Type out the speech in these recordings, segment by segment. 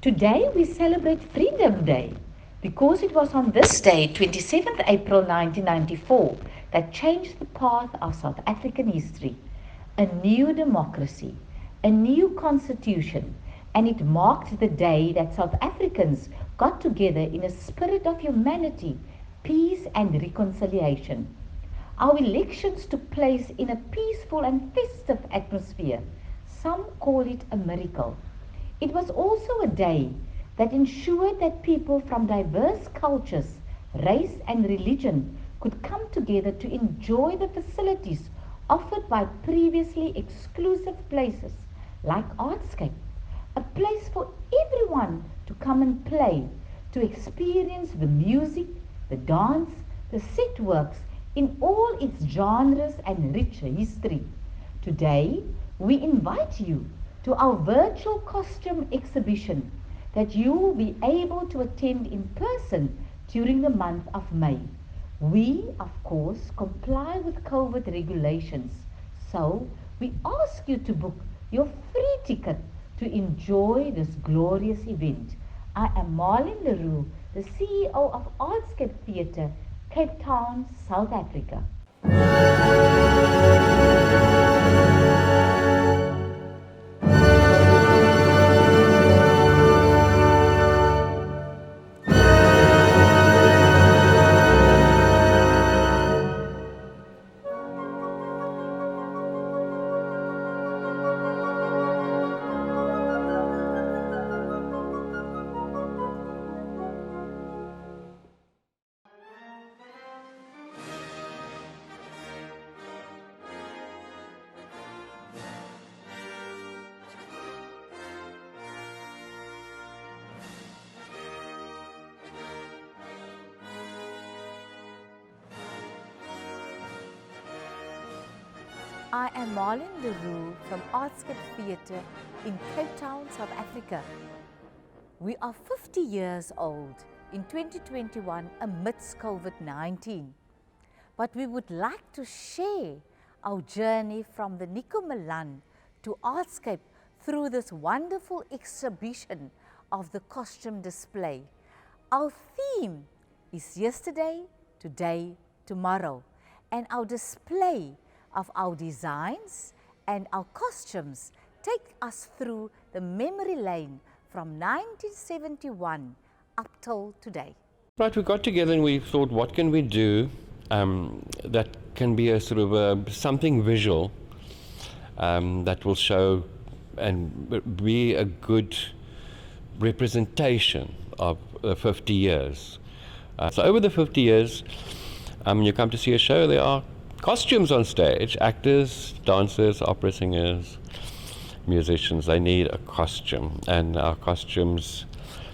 Today we celebrate Freedom Day because it was on this day, 27th April 1994, that changed the path of South African history. A new democracy, a new constitution, and it marked the day that South Africans got together in a spirit of humanity, peace and reconciliation. Our elections took place in a peaceful and festive atmosphere. Some call it a miracle. It was also a day that ensured that people from diverse cultures, race and religion could come together to enjoy the facilities offered by previously exclusive places like Artscape, a place for everyone to come and play, to experience the music, the dance, the set works in all its genres and rich history. Today, we invite you to our virtual costume exhibition that you will be able to attend in person during the month of May. We, of course, comply with COVID regulations, so we ask you to book your free ticket to enjoy this glorious event. I am Marlene Leroux, the CEO of Artscape Theatre, Cape Town, South Africa. I am Marlene Leroux from Artscape Theatre in Cape Town, South Africa. We are 50 years old in 2021 amidst COVID-19. But we would like to share our journey from the Nico Malan to Artscape through this wonderful exhibition of the costume display. Our theme is yesterday, today, tomorrow, and our display of our designs and our costumes take us through the memory lane from 1971 up till today. Right, we got together and we thought, what can we do that can be a sort of something visual that will show and be a good representation of 50 years. So over the 50 years, you come to see a show, there are costumes on stage, actors, dancers, opera singers, musicians, they need a costume. And our costumes,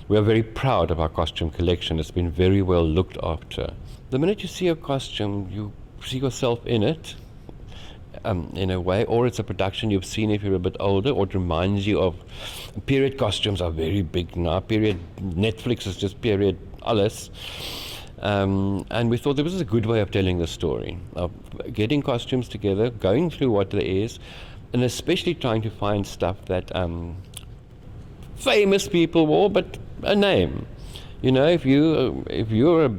we are very proud of our costume collection. It's been very well looked after. The minute you see a costume, you see yourself in it, in a way, or it's a production you've seen if you're a bit older, or it reminds you of period. Costumes are very big now. Period, Netflix is just period alles. And we thought there was a good way of telling the story, of getting costumes together, going through what there is, and especially trying to find stuff that famous people wore, but a name. You know, if you're a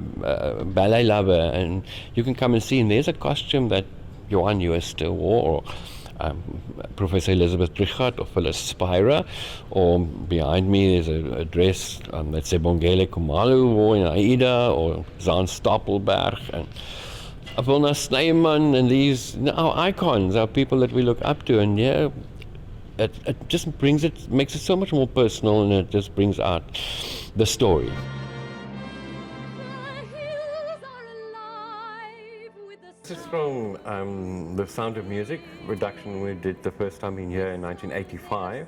ballet lover and you can come and see, and there's a costume that Johan Jooste wore, or Professor Elizabeth Trichardt or Phyllis Spira, or behind me there's a dress that Sebongile Khumalo wore in Aida, or Zaan Stapelberg, and Wilna Snyman, and these our icons, our people that we look up to, and yeah, it just makes it so much more personal, and it just brings out the story. This is from The Sound of Music production we did the first time in here in 1985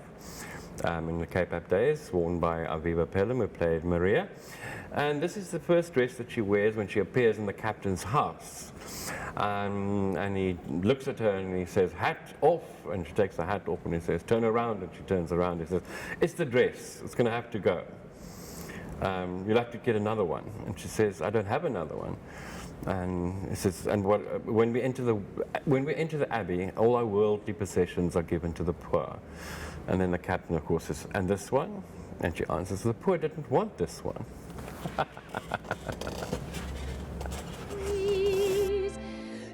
in the Cape Up days, worn by Aviva Pelham, who played Maria. And this is the first dress that she wears when she appears in the captain's house. And he looks at her and he says, "Hat off," and she takes the hat off, and he says, "Turn around," and she turns around. He says, "It's the dress, it's going to have to go. You'll have to get another one." And she says, "I don't have another one." And he says, when we enter the abbey, all our worldly possessions are given to the poor. And then the captain, of course, says, "And this one?" And she answers, the poor didn't want this one.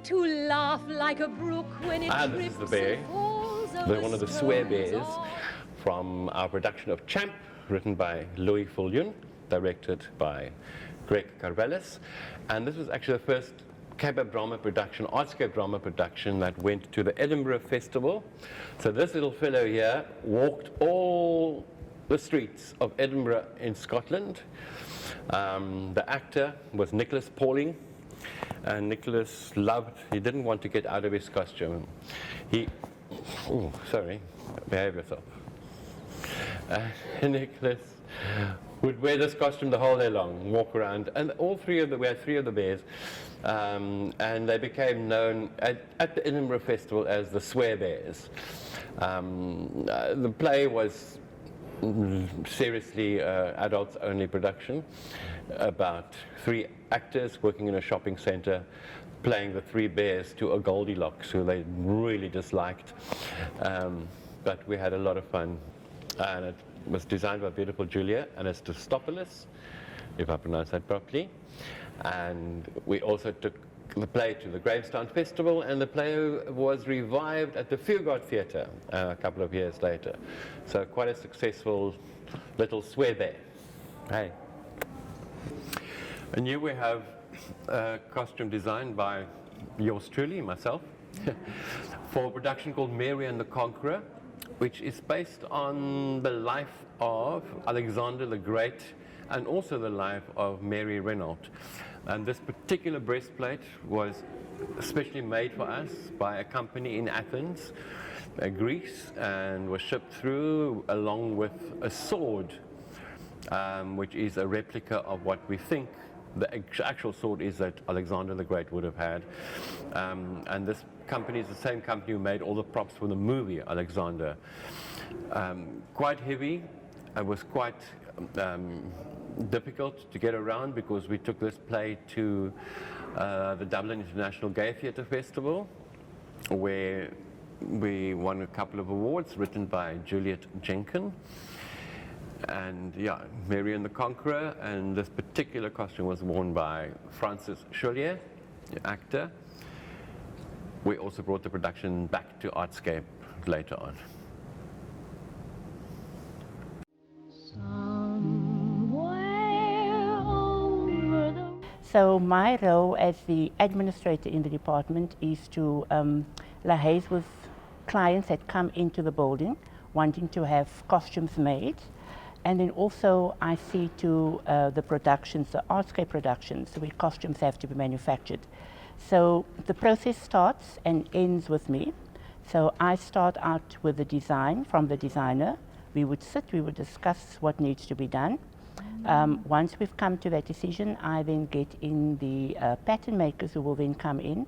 To laugh like a brook when it And this is the bear, one of the swear bears from our production of Champ, written by Louis Fullion, directed by Greg Carvelis. And this was actually the first cabaret drama production, Artscape drama production that went to the Edinburgh Festival. So this little fellow here walked all the streets of Edinburgh in Scotland. The actor was Nicholas Pauling, and Nicholas he didn't want to get out of his costume. Behave yourself. Nicholas would wear this costume the whole day long, walk around, and we had three of the bears, and they became known at the Edinburgh Festival as the Swear Bears. The play was seriously adults-only production, about three actors working in a shopping centre, playing the three bears to a Goldilocks who they really disliked. But we had a lot of fun, and it was designed by beautiful Julia Anastastopoulos, if I pronounce that properly. And we also took the play to the Gravestown Festival, and the play was revived at the Fugard Theatre a couple of years later. So quite a successful little swear bear. Hey. And here we have a costume designed by yours truly, myself, for a production called Mary and the Conqueror, which is based on the life of Alexander the Great and also the life of Mary Renault. And this particular breastplate was especially made for us by a company in Athens, Greece, and was shipped through along with a sword, which is a replica of what we think the actual sword is that Alexander the Great would have had. And this company is the same company who made all the props for the movie Alexander. Quite heavy. It was quite difficult to get around because we took this play to the Dublin International Gay Theatre Festival, where we won a couple of awards written by Juliet Jenkin. And yeah, Mary and the Conqueror, and this particular costume was worn by Francis Chaulier, the actor. We also brought the production back to Artscape later on. So my role as the administrator in the department is to liaise with clients that come into the building wanting to have costumes made. And then also I see to the productions, the Artscape productions, where costumes have to be manufactured. So the process starts and ends with me. So I start out with the design from the designer. We would sit, we would discuss what needs to be done. Once we've come to that decision, I then get in the pattern makers who will then come in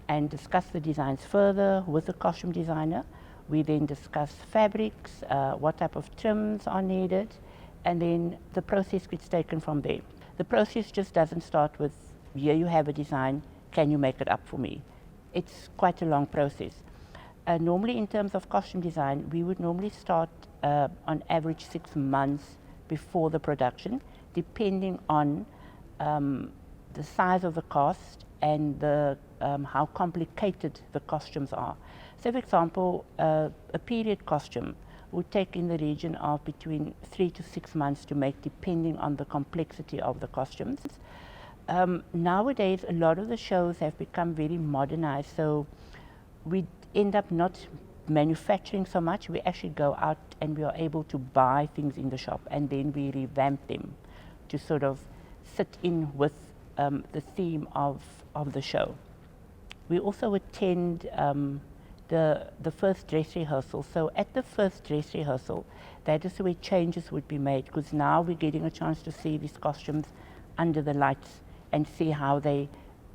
and discuss the designs further with the costume designer. We then discuss fabrics, what type of trims are needed, and then the process gets taken from there. The process just doesn't start with, here you have a design, can you make it up for me? It's quite a long process. Normally in terms of costume design, we would normally start on average 6 months before the production, depending on the size of the cast and the, how complicated the costumes are. So for example, a period costume would take in the region of between 3 to 6 months to make, depending on the complexity of the costumes. Nowadays, a lot of the shows have become very modernized, so we end up not manufacturing so much. We actually go out and we are able to buy things in the shop, and then we revamp them to sort of sit in with the theme of the show. We also attend the first dress rehearsal. So at the first dress rehearsal, that is where changes would be made, because now we're getting a chance to see these costumes under the lights and see how they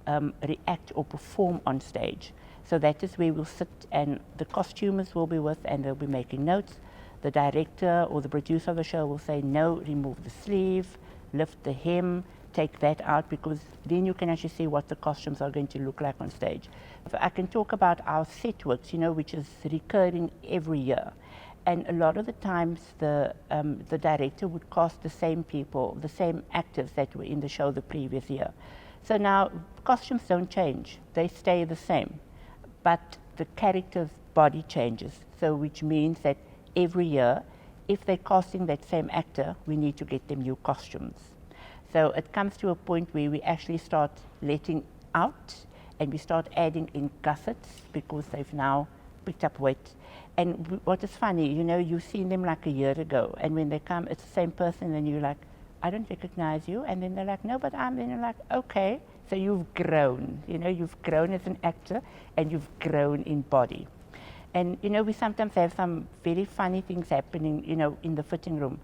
react or perform on stage. So that is where we'll sit, and the costumers will be with, and they'll be making notes. The director or the producer of the show will say, no, remove the sleeve, lift the hem, take that out, because then you can actually see what the costumes are going to look like on stage. I can talk about our set works, you know, which is recurring every year. And a lot of the times the director would cast the same people, the same actors that were in the show the previous year. So now costumes don't change, they stay the same, but the character's body changes. So which means that every year, if they're casting that same actor, we need to get them new costumes. So it comes to a point where we actually start letting out and we start adding in gussets because they've now picked up weight. And what is funny, you know, you've seen them like a year ago, and when they come, it's the same person, and you're like, I don't recognize you. And then they're like, no, but I'm, then you're like, okay. So you've grown, you know, you've grown as an actor, and you've grown in body. And, you know, we sometimes have some very funny things happening, you know, in the fitting room.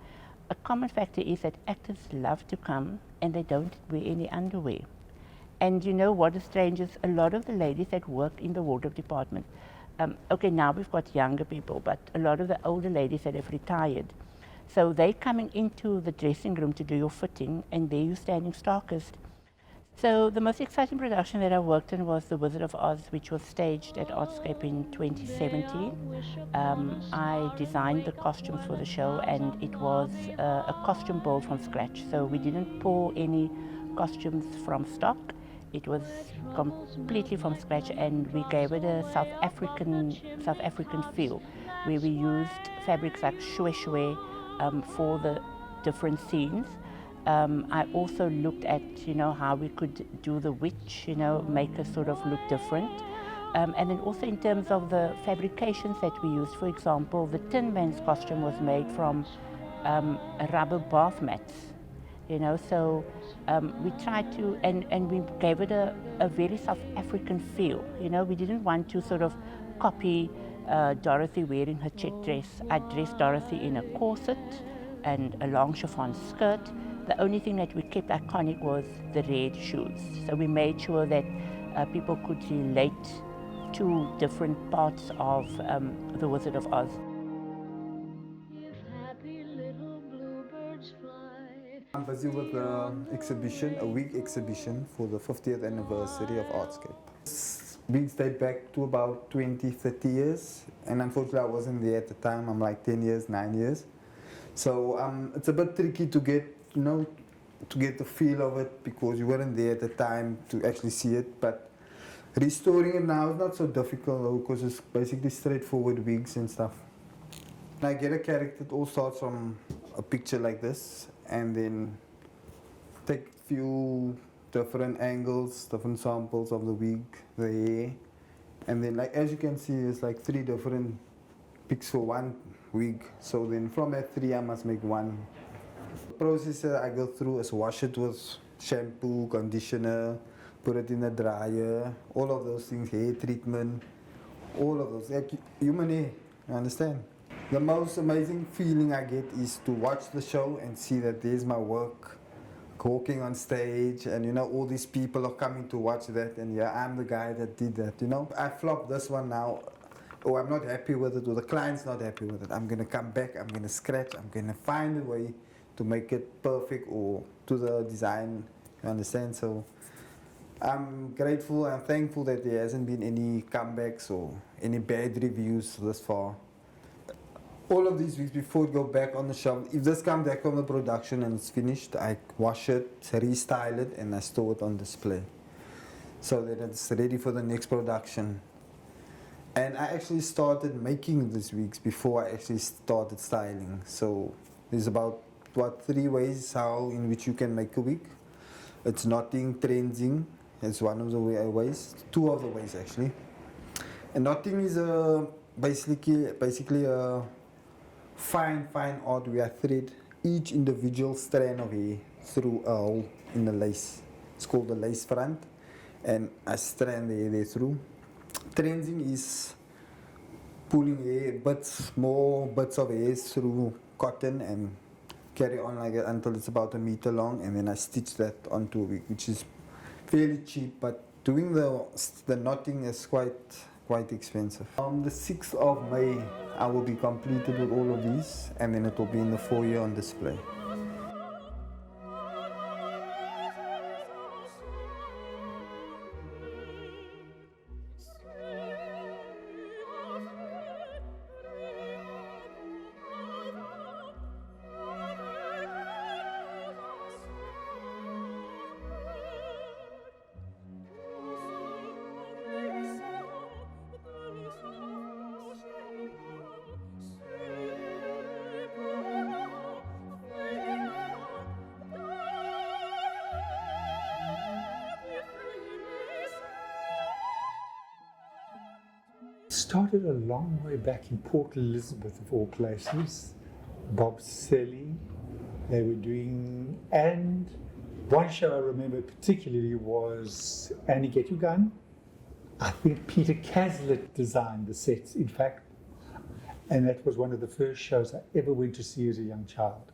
A common factor is that actors love to come, and they don't wear any underwear. And you know what is strange is a lot of the ladies that work in the wardrobe department, okay, now we've got younger people, but a lot of the older ladies that have retired. So they're coming into the dressing room to do your fitting, and there you're standing starkest. So the most exciting production that I worked in was The Wizard of Oz, which was staged at Artscape in 2017. I designed the costumes for the show, and it was a costume build from scratch. So we didn't pull any costumes from stock. It was completely from scratch, and we gave it a South African feel, where we used fabrics like shwe shwe for the different scenes. I also looked at, you know, how we could do the witch, you know, make her sort of look different. And then also in terms of the fabrications that we used, for example, the Tin Man's costume was made from rubber bath mats. You know, so we tried to, and we gave it a very South African feel. You know, we didn't want to sort of copy Dorothy wearing her check dress. I dressed Dorothy in a corset and a long chiffon skirt. The only thing that we kept iconic was the red shoes. So we made sure that people could relate to different parts of The Wizard of Oz. I'm busy with an exhibition, a week exhibition for the 50th anniversary of Artscape. This week date back to about 20, 30 years, and unfortunately I wasn't there at the time. I'm like 10 years, 9 years. So it's a bit tricky to get, you know, to get the feel of it because you weren't there at the time to actually see it. But restoring it now is not so difficult though, because it's basically straightforward wigs and stuff. When I get a character, it all starts from a picture like this, and then take a few different angles, different samples of the wig, the hair, and then like as you can see, it's like 3 different pics for one wig. So then from that 3 I must make one. The process that I go through is wash it with shampoo, conditioner, put it in a dryer, all of those things, hair treatment, all of those, like human hair, you understand? The most amazing feeling I get is to watch the show and see that there's my work walking on stage, and you know, all these people are coming to watch that, and yeah, I'm the guy that did that, you know. I flopped this one now, or I'm not happy with it, or the client's not happy with it. I'm gonna come back, I'm gonna scratch, I'm gonna find a way to make it perfect or to the design, you understand? So I'm grateful and thankful that there hasn't been any comebacks or any bad reviews thus far. All of these weeks before it go back on the shelf, if this comes back from the production and it's finished, I wash it, restyle it, and I store it on display so that it's ready for the next production. And I actually started making these wigs before I actually started styling. So there's about 3 ways how in which you can make a wig. It's knotting, trensing, it's one of the ways, 2 of the ways actually. And knotting is basically a fine art where I thread each individual strand of hair through a hole in the lace. It's called the lace front, and I strand the hair there through. Trensing is pulling hair, more bits of hair through cotton and carry on like that until it's about 1 meter long, and then I stitch that onto a wig, which is fairly cheap, but doing the knotting is quite expensive. On the 6th of May, I will be completed with all of these, and then it will be in the foyer on display. started a long way back in Port Elizabeth, of all places. Bob Selly, they were doing, and one show I remember particularly was Annie Get Your Gun. I think Peter Caslett designed the sets, in fact, and that was one of the first shows I ever went to see as a young child.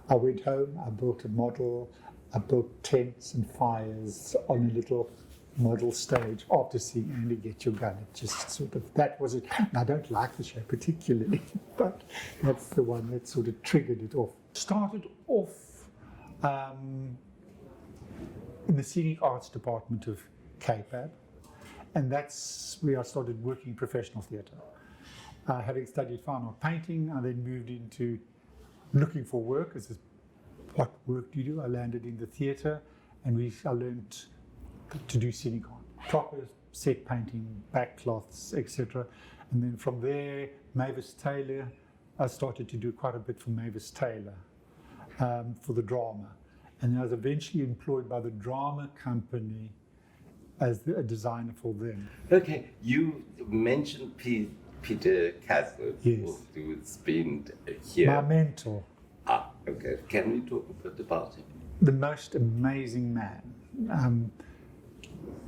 I went home, I built a model, I built tents and fires on a little model stage after seeing Annie Get Your Gun. It just sort of, that was it. And I don't like the show particularly, but that's the one that sort of triggered it off. Started off in the Scenic Arts Department of KPAB, and that's where I started working professional theatre. Having studied fine art painting, I then moved into looking for work. As what work do you do? I landed in the theatre, and I learned to do scenic art, proper set painting, backcloths, etc. And then from there, Mavis Taylor, I started to do quite a bit for Mavis Taylor for the drama. And I was eventually employed by the drama company as a designer for them. Okay, you mentioned Peter Caslett, Yes. who's been here. My mentor. Okay. Can we talk a bit about him? The most amazing man.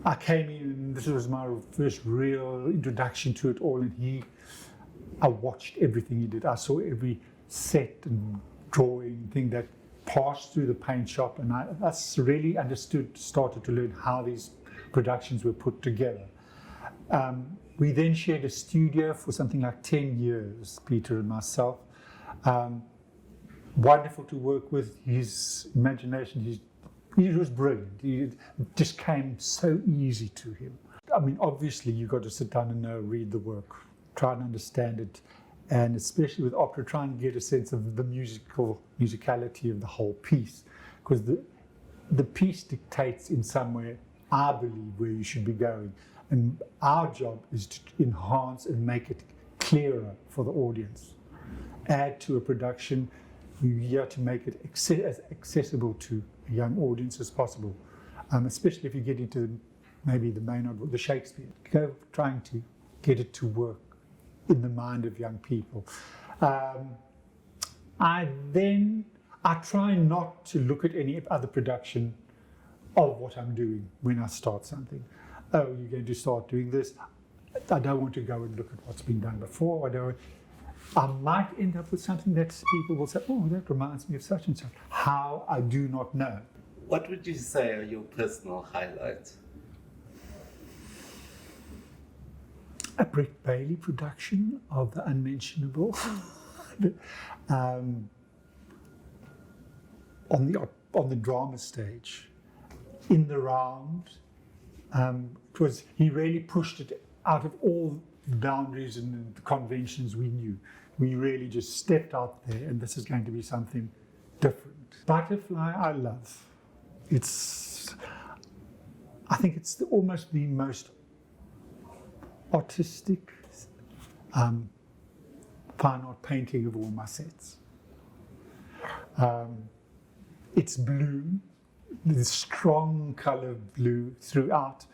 I came in, and this was my first real introduction to it all, and I watched everything he did. I saw every set and drawing thing that passed through the paint shop, and I really started to learn how these productions were put together. We then shared a studio for something like 10 years, Peter and myself. Wonderful to work with. His imagination, he was brilliant. It just came so easy to him. I mean, obviously, you've got to sit down and read the work, try and understand it, and especially with opera, try and get a sense of the musicality of the whole piece, because the piece dictates in some way, I believe, where you should be going. And our job is to enhance and make it clearer for the audience. Add to a production, you're here to make it as accessible to a young audience as possible, especially if you get into maybe the main of the Shakespeare. Go trying to get it to work in the mind of young people. I try not to look at any other production of what I'm doing when I start something. Oh, you're going to start doing this. I don't want to go and look at what's been done before. I might end up with something that people will say, oh, that reminds me of such and such. How, I do not know. What would you say are your personal highlights? A Brett Bailey production of The Unmentionable. On the drama stage, in the round. He really pushed it out of all the boundaries and the conventions we knew. We really just stepped out there, and this is going to be something different. Butterfly, I love. I think it's almost the most artistic fine art painting of all my sets. It's blue, the strong color blue throughout.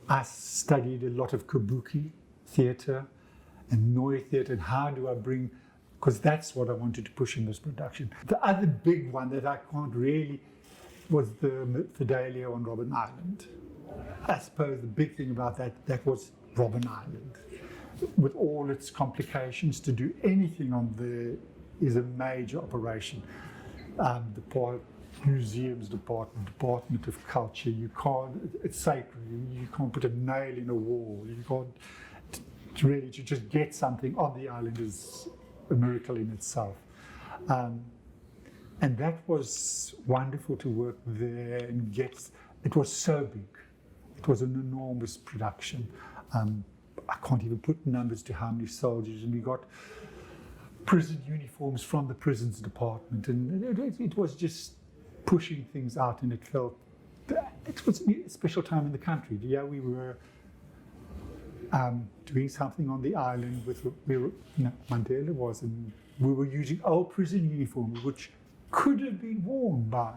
I studied a lot of kabuki theatre and Noi theatre, and how do I bring, because that's what I wanted to push in this production. The other big one that I can't really was the Fidelio on Robben Island. I suppose the big thing about that was Robben Island. With all its complications, to do anything on there is a major operation. The museums department of culture, it's sacred. You can't put a nail in a wall. You can't, to just get something on the island is a miracle in itself. And that was wonderful to work there and get. It was so big. It was an enormous production. I can't even put numbers to how many soldiers, and we got prison uniforms from the prisons department, and it was just pushing things out, and it was a special time in the country. Yeah, we were doing something on the island Mandela was, and we were using old prison uniforms, which could have been worn by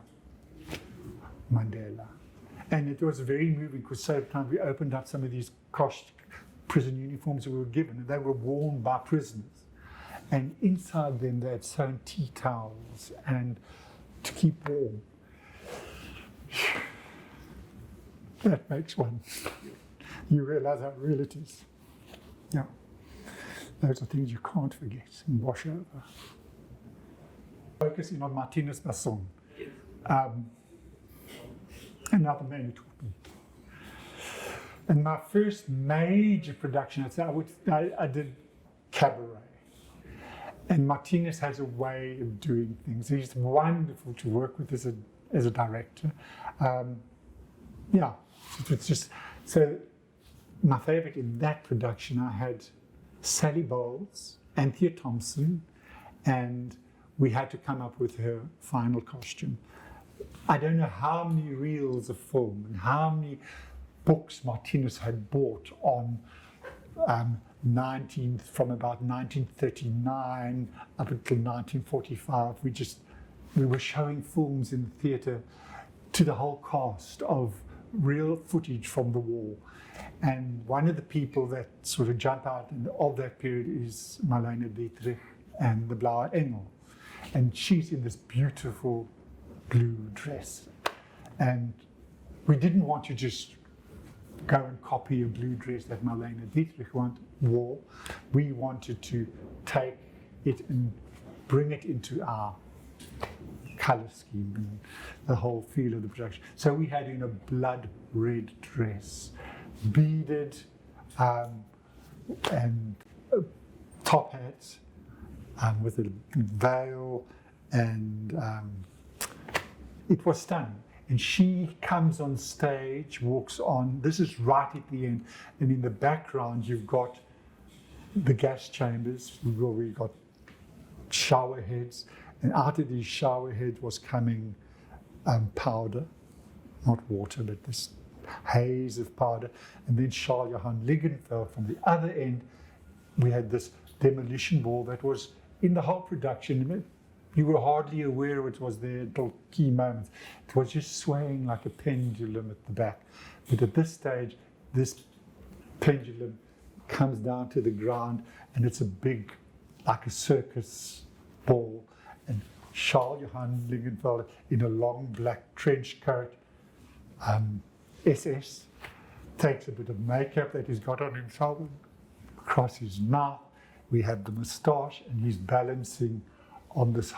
Mandela. And it was very moving, because sometimes we opened up some of these prison uniforms we were given, and they were worn by prisoners. And inside them they had sewn tea towels and to keep warm. That makes one. You realize how real it is. Yeah. Those are things you can't forget and wash over. Focusing on Martinez Basson. Another man who taught me. And my first major production, I did cabaret. And Martinez has a way of doing things. He's wonderful to work with as a director. Yeah, it's just, so my favorite in that production, I had Sally Bowles, Anthea Thompson, and we had to come up with her final costume. I don't know how many reels of film and how many books Martinez had bought on from about 1939 up until 1945. We were showing films in the theatre to the whole cast of real footage from the war. And one of the people that sort of jump out of that period is Marlene Dietrich and the Blauwe Engel. And she's in this beautiful blue dress. And we didn't want to just go and copy a blue dress that Marlene Dietrich wore. We wanted to take it and bring it into our colour scheme and the whole feel of the production. So we had in a blood red dress, beaded and top hats with a veil, and it was stunning. And she comes on stage, walks on, this is right at the end, and in the background you've got the gas chambers where we got shower heads, and out of these shower heads was coming powder, not water, but this haze of powder. And then Charles Johan Liggenfeld from the other end, we had this demolition ball that was in the whole production. You were hardly aware it was there until key moments. It was just swaying like a pendulum at the back. But at this stage, this pendulum comes down to the ground, and it's a big, like a circus ball. And Charles Johan Liggenfeld in a long black trench coat, SS, takes a bit of makeup that he's got on himself across his mouth. We have the moustache, and he's balancing on this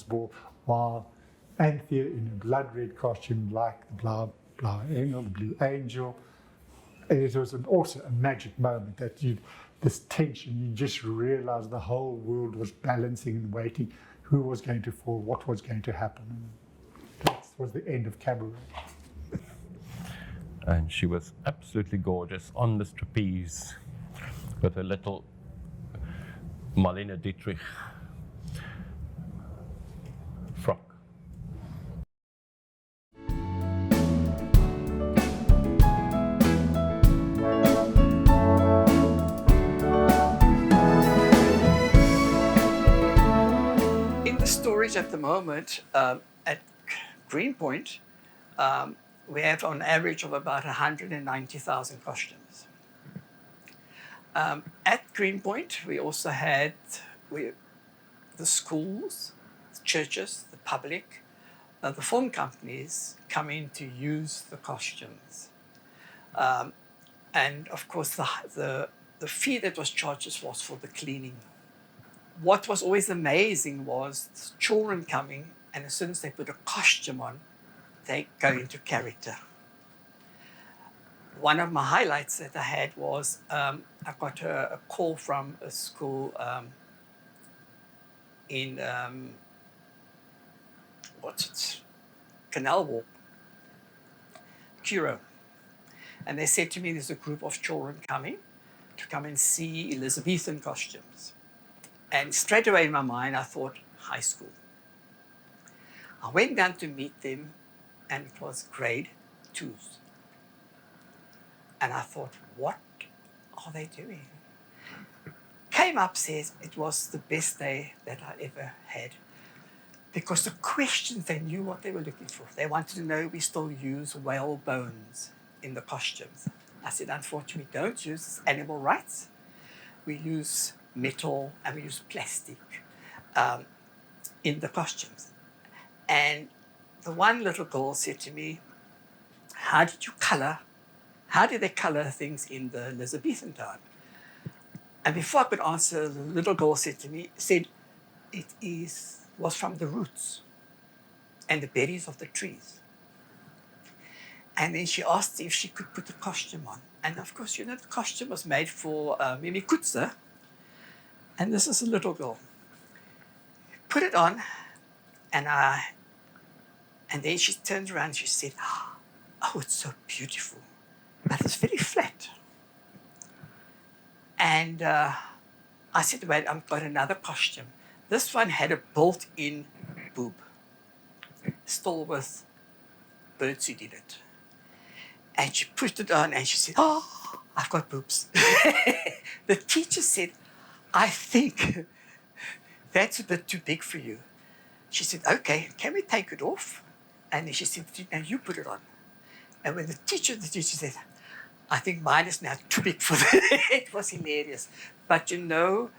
ball, while Anthea in a blood red costume like the Blauwe Engel, the Blue Angel. And it was also a magic moment that this tension, you just realized the whole world was balancing and waiting, who was going to fall, what was going to happen. And that was the end of cabaret. And she was absolutely gorgeous on this trapeze with a little Marlene Dietrich frock. In the storage at the moment, at Greenpoint, we have on average of about 190,000 costumes. At Greenpoint, we also had the schools, the churches, the public, the film companies come in to use the costumes. And of course, the fee that was charged was for the cleaning. What was always amazing was children coming, and as soon as they put a costume on, they go into character. One of my highlights that I had was I got a call from a school in Canal Walk, Curo. And they said to me, there's a group of children coming to come and see Elizabethan costumes. And straight away in my mind, I thought, high school. I went down to meet them, and it was grade 2s. And I thought, what are they doing? Came upstairs, it was the best day that I ever had. Because the questions, they knew what they were looking for. They wanted to know we still use whale bones in the costumes. I said, unfortunately, we don't use animal rights. We use metal and we use plastic in the costumes. And the one little girl said to me, how did they color things in the Elizabethan time? And before I could answer, the little girl said was from the roots and the berries of the trees. And then she asked if she could put a costume on. And of course, the costume was made for Mimi Kutze. And this is a little girl. Put it on, and then she turned around and she said, oh, it's so beautiful, but it's very flat. And I said, wait, I've got another costume. This one had a built-in boob, still with birdseed in it. And she put it on and she said, oh, I've got boobs. The teacher said, I think that's a bit too big for you. She said, okay, can we take it off? And then she said, now you put it on. And when the teacher said, I think mine is now too big for that. It was hilarious. But 2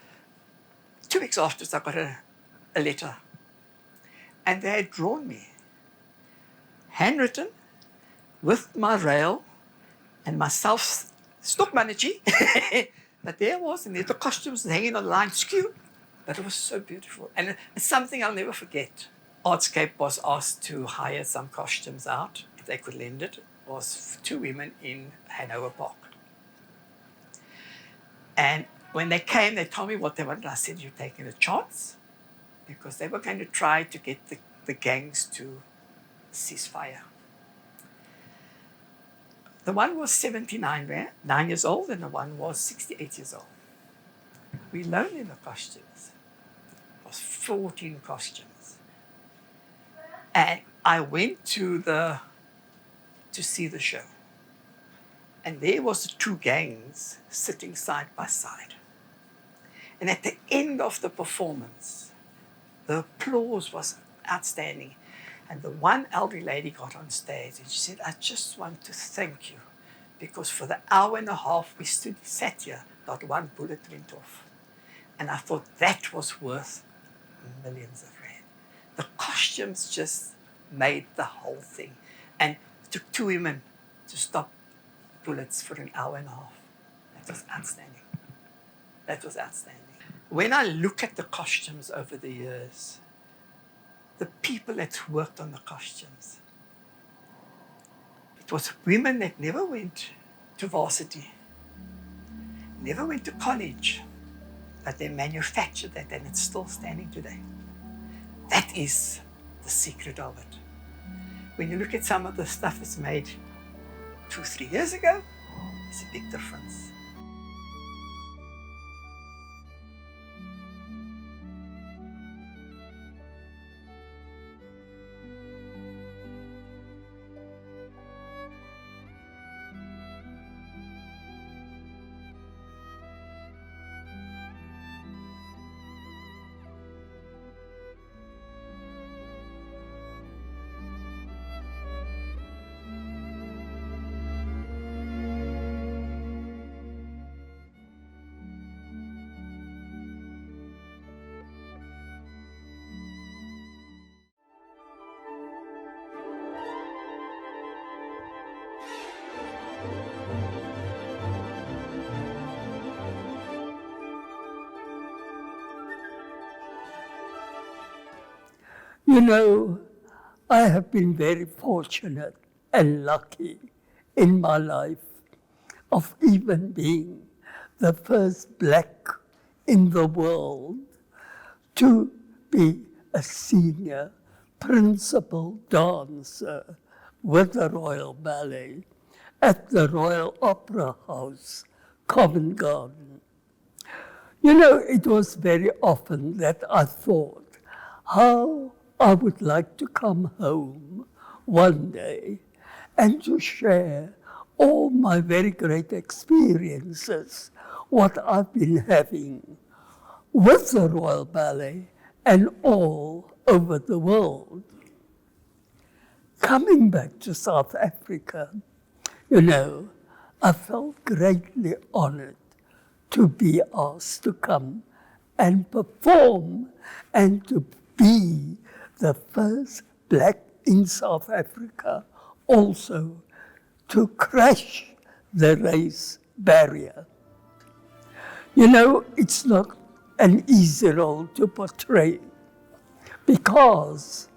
weeks afterwards, I got a letter. And they had drawn me, handwritten, with my rail and myself, stokmannetjie. But there was, and the costumes hanging on the line, skew. But it was so beautiful. And it's something I'll never forget. Artscape was asked to hire some costumes out, if they could lend it. It was 2 women in Hanover Park. And when they came, they told me what they wanted. I said, you're taking a chance? Because they were going to try to get the gangs to cease fire. The one was 9 years old, and the one was 68 years old. We loaned them the costumes. It was 14 costumes. And I went to see the show. And there was the 2 gangs sitting side by side. And at the end of the performance, the applause was outstanding. And the one elderly lady got on stage and she said, I just want to thank you, because for the hour and a half we sat here, not one bullet went off. And I thought that was worth millions of rand. The costumes just made the whole thing. And it took 2 women to stop bullets for an hour and a half. That was outstanding. That was outstanding. When I look at the costumes over the years, the people that worked on the costumes, it was women that never went to varsity, never went to college, but they manufactured that, and it's still standing today. That is the secret of it. When you look at some of the stuff that's made 2 or 3 years ago, it's a big difference. You know, I have been very fortunate and lucky in my life of even being the first black in the world to be a senior principal dancer with the Royal Ballet at the Royal Opera House, Covent Garden. You know, it was very often that I thought how I would like to come home one day and to share all my very great experiences, what I've been having with the Royal Ballet and all over the world. Coming back to South Africa, you know, I felt greatly honored to be asked to come and perform and to be the first black in South Africa also to crash the race barrier. You know, it's not an easy role to portray because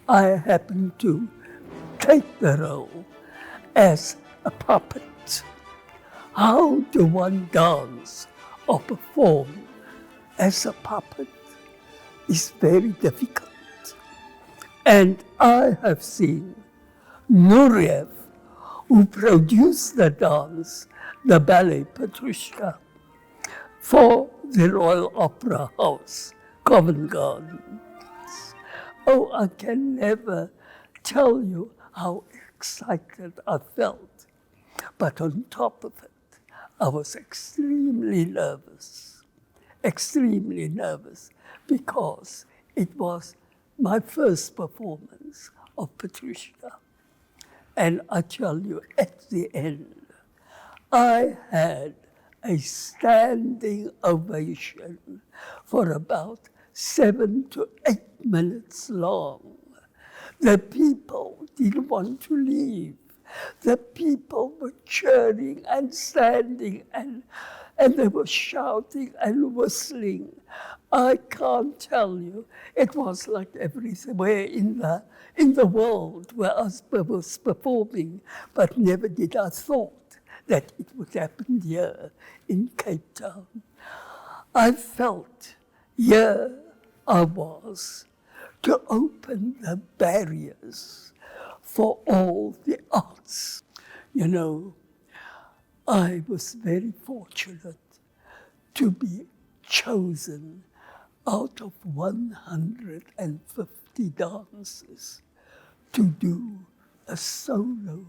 I happen to take the role as a puppet. How do one dance or perform as a puppet is very difficult. And I have seen Nureyev, who produced the dance, the ballet Petrushka, for the Royal Opera House, Covent Garden. Oh, I can never tell you how excited I felt. But on top of it, I was extremely nervous, because it was my first performance of Petrushka. And I tell you, at the end, I had a standing ovation for about 7 to 8 minutes long. The people didn't want to leave. The people were cheering and standing and they were shouting and whistling. I can't tell you. It was like everywhere in the world where I was performing, but never did I thought that it would happen here in Cape Town. I felt here I was to open the barriers for all the arts. You know, I was very fortunate to be chosen out of 150 dancers to do a solo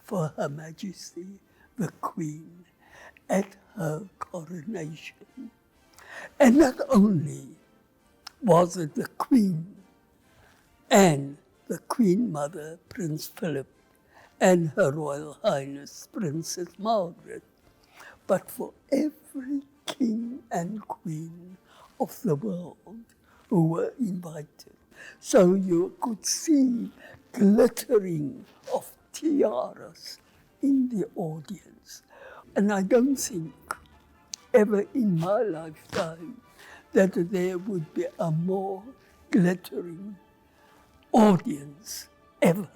for Her Majesty the Queen at her coronation. And not only was it the Queen and the Queen Mother, Prince Philip, and Her Royal Highness, Princess Margaret, but for every king and queen of the world who were invited. So you could see glittering of tiaras in the audience. And I don't think ever in my lifetime that there would be a more glittering audience ever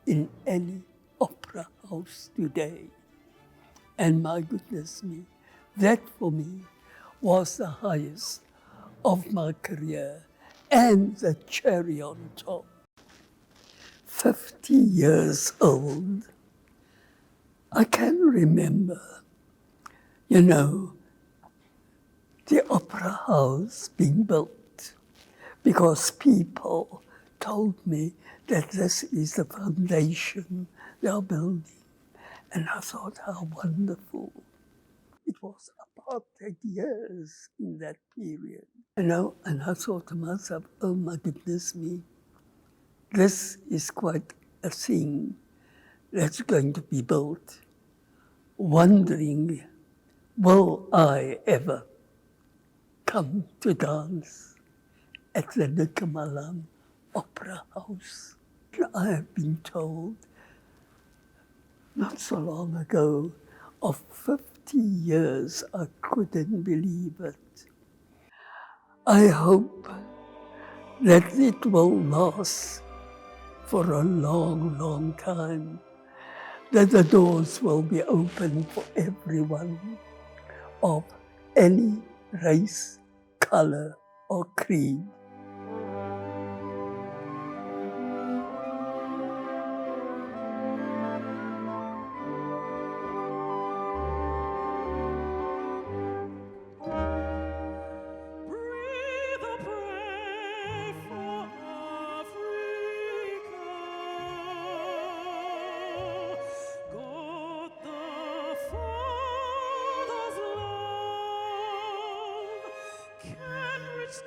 in any opera house today. And my goodness me, that for me was the highest of my career and the cherry on top. 50 years old, I can remember, you know, the opera house being built because people told me that this is the foundation they are building. And I thought, how wonderful. It was apartheid years in that period. You know, and I thought to myself, oh my goodness me, this is quite a thing that's going to be built. Wondering, will I ever come to dance at the Nico Malan Opera House? I have been told not so long ago, of 50 years, I couldn't believe it. I hope that it will last for a long, long time, that the doors will be open for everyone of any race, color, or creed.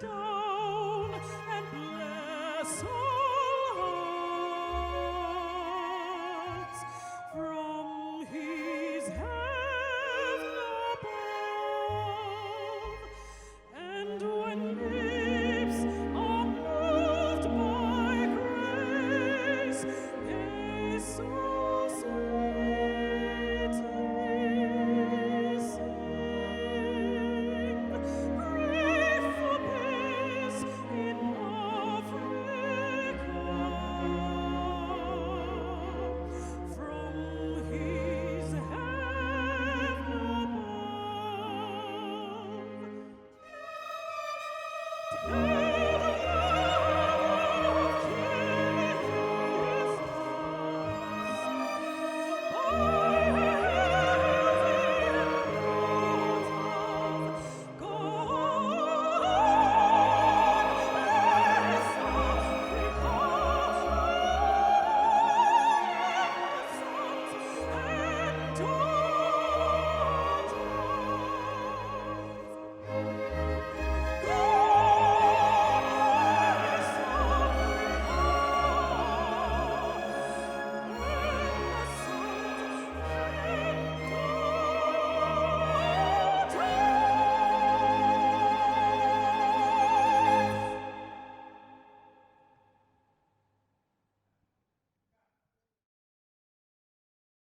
Down and bless